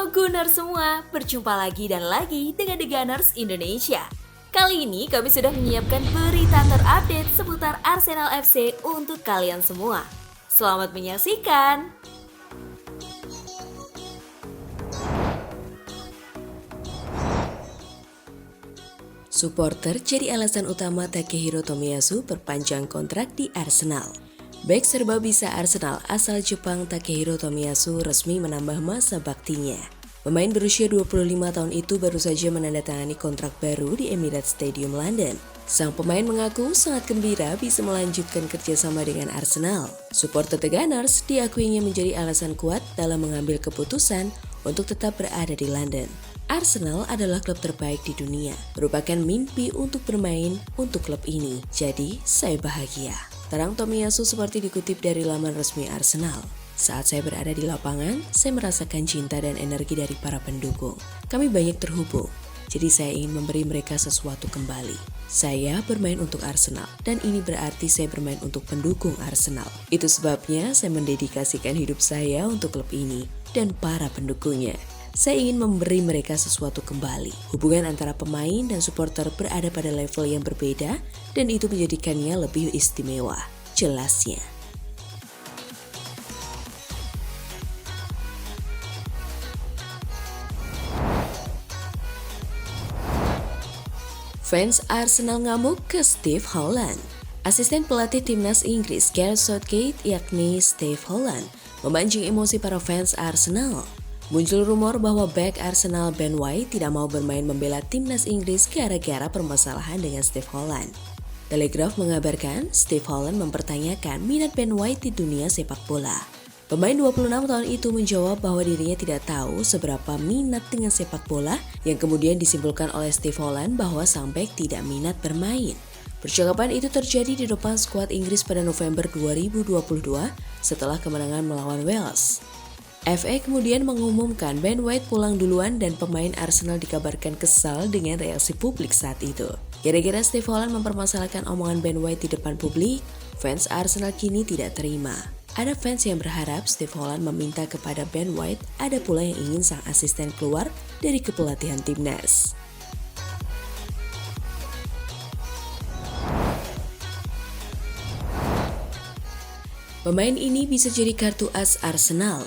Gunners semua, berjumpa lagi dan lagi dengan The Gunners Indonesia. Kali ini kami sudah menyiapkan berita terupdate seputar Arsenal FC untuk kalian semua. Selamat menyaksikan! Supporter jadi alasan utama Takehiro Tomiyasu perpanjang kontrak di Arsenal. Bek serba bisa Arsenal asal Jepang Takehiro Tomiyasu resmi menambah masa baktinya. Pemain berusia 25 tahun itu baru saja menandatangani kontrak baru di Emirates Stadium London. Sang pemain mengaku sangat gembira bisa melanjutkan kerjasama dengan Arsenal. Supporter The Gunners diakuinya menjadi alasan kuat dalam mengambil keputusan untuk tetap berada di London. Arsenal adalah klub terbaik di dunia, merupakan mimpi untuk bermain untuk klub ini. Jadi, saya bahagia. Terang Tomiyasu seperti dikutip dari laman resmi Arsenal. Saat saya berada di lapangan, saya merasakan cinta dan energi dari para pendukung. Kami banyak terhubung, jadi saya ingin memberi mereka sesuatu kembali. Saya bermain untuk Arsenal, dan ini berarti saya bermain untuk pendukung Arsenal. Itu sebabnya saya mendedikasikan hidup saya untuk klub ini dan para pendukungnya. Saya ingin memberi mereka sesuatu kembali. Hubungan antara pemain dan supporter berada pada level yang berbeda dan itu menjadikannya lebih istimewa. Jelasnya. Fans Arsenal ngamuk ke Steve Holland. Asisten pelatih timnas Inggris Gareth Southgate yakni Steve Holland memancing emosi para fans Arsenal. Muncul rumor bahwa bek Arsenal Ben White tidak mau bermain membela timnas Inggris gara-gara permasalahan dengan Steve Holland. Telegraph mengabarkan Steve Holland mempertanyakan minat Ben White di dunia sepak bola. Pemain 26 tahun itu menjawab bahwa dirinya tidak tahu seberapa minat dengan sepak bola yang kemudian disimpulkan oleh Steve Holland bahwa sang bek tidak minat bermain. Percakapan itu terjadi di depan skuad Inggris pada November 2022 setelah kemenangan melawan Wales. FA kemudian mengumumkan Ben White pulang duluan dan pemain Arsenal dikabarkan kesal dengan reaksi publik saat itu. Gara-gara Steve Holland mempermasalahkan omongan Ben White di depan publik, fans Arsenal kini tidak terima. Ada fans yang berharap Steve Holland meminta kepada Ben White, ada pula yang ingin sang asisten keluar dari kepelatihan timnas. Pemain ini bisa jadi kartu as Arsenal.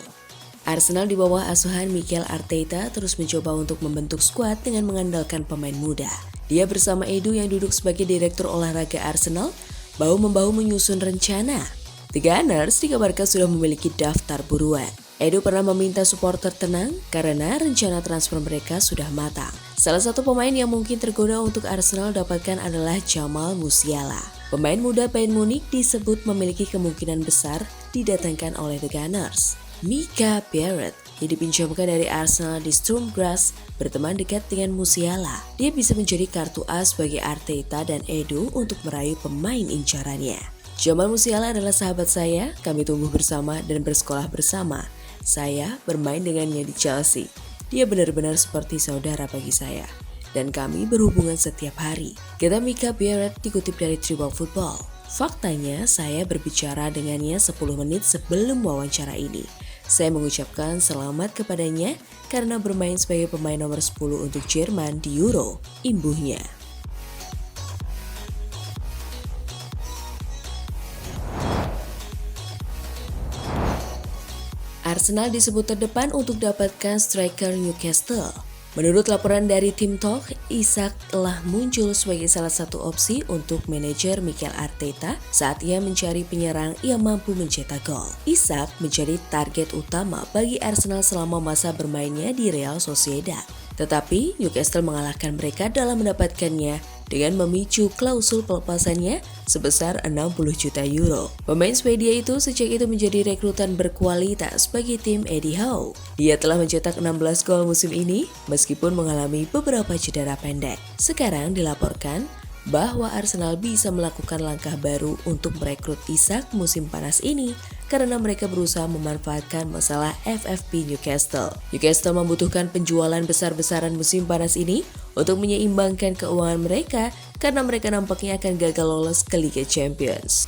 Arsenal di bawah asuhan Mikel Arteta terus mencoba untuk membentuk skuad dengan mengandalkan pemain muda. Dia bersama Edu yang duduk sebagai direktur olahraga Arsenal, bahu-membahu menyusun rencana. The Gunners dikabarkan sudah memiliki daftar buruan. Edu pernah meminta supporter tenang karena rencana transfer mereka sudah matang. Salah satu pemain yang mungkin tergoda untuk Arsenal dapatkan adalah Jamal Musiala. Pemain muda Bayern Munich disebut memiliki kemungkinan besar didatangkan oleh The Gunners. Micah Barrett yang dipinjamkan dari Arsenal di Sturm Graz berteman dekat dengan Musiala. Dia bisa menjadi kartu as bagi Arteta dan Edu untuk meraih pemain incarannya. Jamal Musiala adalah sahabat saya, kami tumbuh bersama dan bersekolah bersama. Saya bermain dengannya di Chelsea. Dia benar-benar seperti saudara bagi saya. Dan kami berhubungan setiap hari. Kata Micah Barrett dikutip dari Tribal Football. Faktanya saya berbicara dengannya 10 menit sebelum wawancara ini. Saya mengucapkan selamat kepadanya karena bermain sebagai pemain nomor 10 untuk Jerman di Euro, imbuhnya. Arsenal disebut terdepan untuk dapatkan striker Newcastle. Menurut laporan dari Team Talk, Isak telah muncul sebagai salah satu opsi untuk manajer Mikel Arteta saat ia mencari penyerang yang mampu mencetak gol. Isak menjadi target utama bagi Arsenal selama masa bermainnya di Real Sociedad. Tetapi Newcastle mengalahkan mereka dalam mendapatkannya dengan memicu klausul pelepasannya sebesar 60 juta euro. Pemain Swedia itu sejak itu menjadi rekrutan berkualitas bagi tim Eddie Howe. Dia telah mencetak 16 gol musim ini meskipun mengalami beberapa cedera pendek. Sekarang dilaporkan bahwa Arsenal bisa melakukan langkah baru untuk merekrut Isak musim panas ini karena mereka berusaha memanfaatkan masalah FFP Newcastle. Newcastle membutuhkan penjualan besar-besaran musim panas ini untuk menyeimbangkan keuangan mereka karena mereka nampaknya akan gagal lolos ke Liga Champions.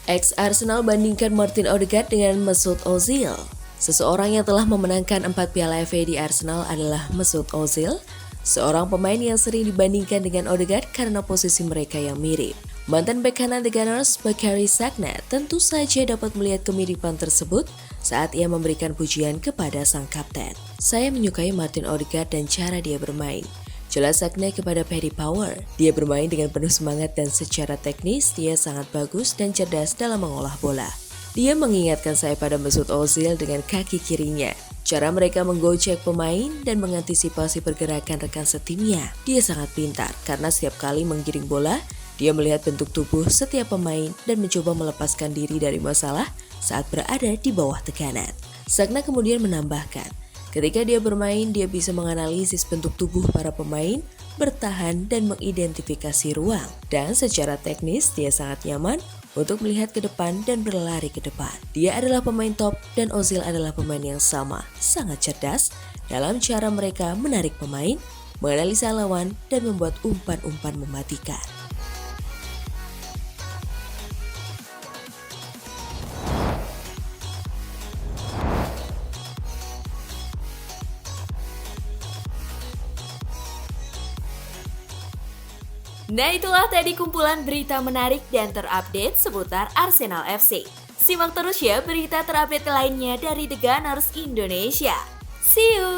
Ex-Arsenal bandingkan Martin Odegaard dengan Mesut Ozil. Seseorang yang telah memenangkan 4 Piala FA di Arsenal adalah Mesut Ozil, seorang pemain yang sering dibandingkan dengan Odegaard karena posisi mereka yang mirip. Mantan bek kanan The Gunners, Bakary Sagna, tentu saja dapat melihat kemiripan tersebut saat ia memberikan pujian kepada sang kapten. Saya menyukai Martin Odegaard dan cara dia bermain. Jelas Sagna kepada Paddy Power. Dia bermain dengan penuh semangat dan secara teknis dia sangat bagus dan cerdas dalam mengolah bola. Dia mengingatkan saya pada Mesut Ozil dengan kaki kirinya. Cara mereka menggocek pemain dan mengantisipasi pergerakan rekan setimnya. Dia sangat pintar karena setiap kali menggiring bola, dia melihat bentuk tubuh setiap pemain dan mencoba melepaskan diri dari masalah saat berada di bawah tekanan. Sagna kemudian menambahkan, ketika dia bermain, dia bisa menganalisis bentuk tubuh para pemain, bertahan dan mengidentifikasi ruang. Dan secara teknis, dia sangat nyaman untuk melihat ke depan dan berlari ke depan. Dia adalah pemain top dan Ozil adalah pemain yang sama, sangat cerdas dalam cara mereka menarik pemain, menganalisa lawan, dan membuat umpan-umpan mematikan. Nah, itulah tadi kumpulan berita menarik dan terupdate seputar Arsenal FC. Simak terus ya berita terupdate lainnya dari The Gunners Indonesia. See you!